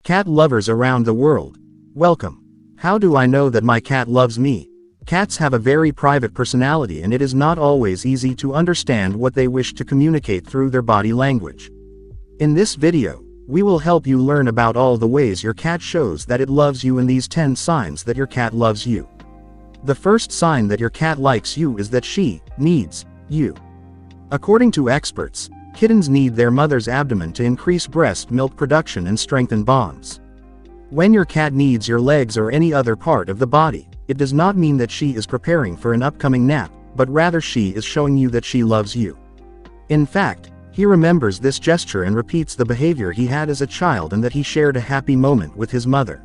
Cat lovers around the world, welcome. How do I know that my cat loves me? Cats have a very private personality and it is not always easy to understand what they wish to communicate through their body language. In this video, we will help you learn about all the ways your cat shows that it loves you and these 10 signs that your cat loves you. The first sign that your cat likes you is that she needs you. According to experts, kittens need their mother's abdomen to increase breast milk production and strengthen bonds. When your cat needs your legs or any other part of the body, it does not mean that she is preparing for an upcoming nap, but rather she is showing you that she loves you. In fact, he remembers this gesture and repeats the behavior he had as a child and that he shared a happy moment with his mother.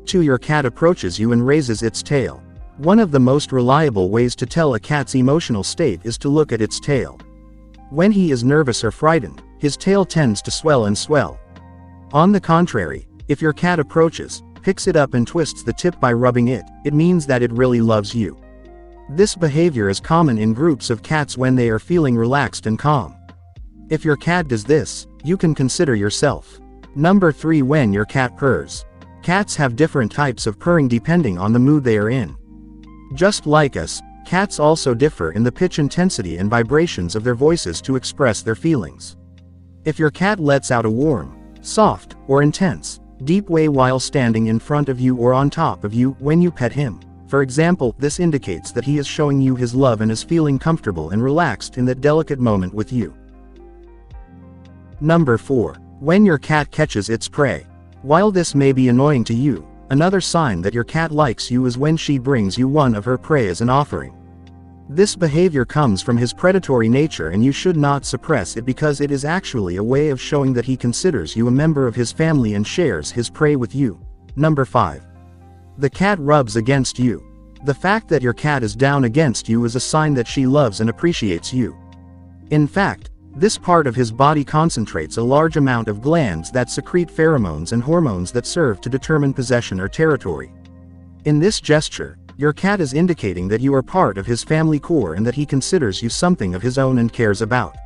2. Your cat approaches you and raises its tail. One of the most reliable ways to tell a cat's emotional state is to look at its tail. When he is nervous or frightened, his tail tends to swell and swell. On the contrary, if your cat approaches, picks it up and twists the tip by rubbing it, it means that it really loves you. This behavior is common in groups of cats when they are feeling relaxed and calm. If your cat does this, you can consider yourself. Number 3. When your cat purrs. Cats have different types of purring depending on the mood they are in. Just like us, cats also differ in the pitch intensity and vibrations of their voices to express their feelings. If your cat lets out a warm, soft, or intense, deep way while standing in front of you or on top of you when you pet him, for example, this indicates that he is showing you his love and is feeling comfortable and relaxed in that delicate moment with you. Number 4. When your cat catches its prey. While this may be annoying to you, another sign that your cat likes you is when she brings you one of her prey as an offering. This behavior comes from his predatory nature and you should not suppress it because it is actually a way of showing that he considers you a member of his family and shares his prey with you. Number 5. The cat rubs against you. The fact that your cat is down against you is a sign that she loves and appreciates you. In fact, this part of his body concentrates a large amount of glands that secrete pheromones and hormones that serve to determine possession or territory. In this gesture, your cat is indicating that you are part of his family core and that he considers you something of his own and cares about.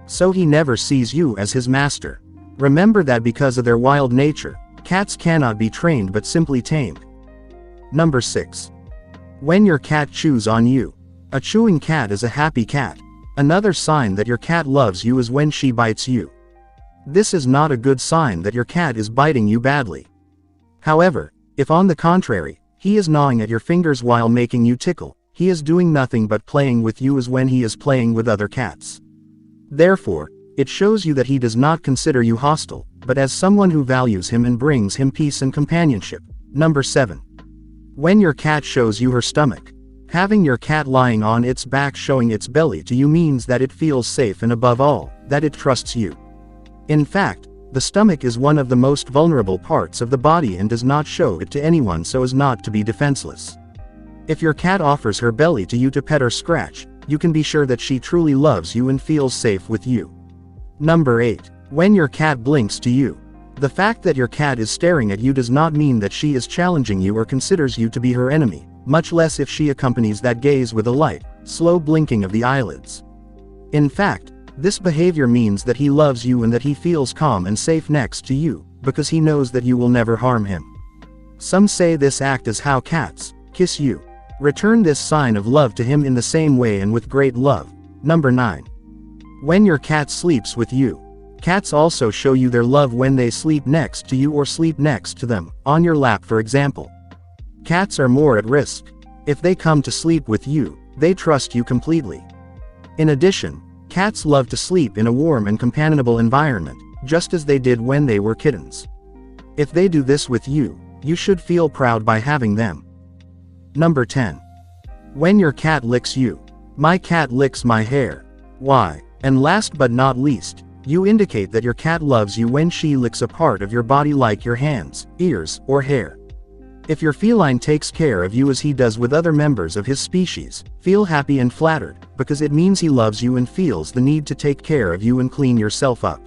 So he never sees you as his master. Remember that because of their wild nature, cats cannot be trained but simply tamed. Number 6. When your cat chews on you. A chewing cat is a happy cat. Another sign that your cat loves you is when she bites you. This is not a good sign that your cat is biting you badly. However, if on the contrary, he is gnawing at your fingers while making you tickle, he is doing nothing but playing with you as when he is playing with other cats. Therefore, it shows you that he does not consider you hostile, but as someone who values him and brings him peace and companionship. Number 7. When your cat shows you her stomach. Having your cat lying on its back showing its belly to you means that it feels safe and above all, that it trusts you. In fact, the stomach is one of the most vulnerable parts of the body and does not show it to anyone so as not to be defenseless. If your cat offers her belly to you to pet or scratch, you can be sure that she truly loves you and feels safe with you. Number 8. When your cat blinks to you. The fact that your cat is staring at you does not mean that she is challenging you or considers you to be her enemy, much less if she accompanies that gaze with a light, slow blinking of the eyelids. In fact, this behavior means that he loves you and that he feels calm and safe next to you, because he knows that you will never harm him. Some say this act is how cats kiss you. Return this sign of love to him in the same way and with great love. Number 9. When your cat sleeps with you. Cats also show you their love when they sleep next to you or sleep next to them, on your lap for example. Cats are more at risk. If they come to sleep with you, they trust you completely. In addition, cats love to sleep in a warm and companionable environment, just as they did when they were kittens. If they do this with you, you should feel proud by having them. Number 10. When your cat licks you. My cat licks my hair. Why? And last but not least, you indicate that your cat loves you when she licks a part of your body like your hands, ears, or hair. If your feline takes care of you as he does with other members of his species, feel happy and flattered, because it means he loves you and feels the need to take care of you and clean yourself up.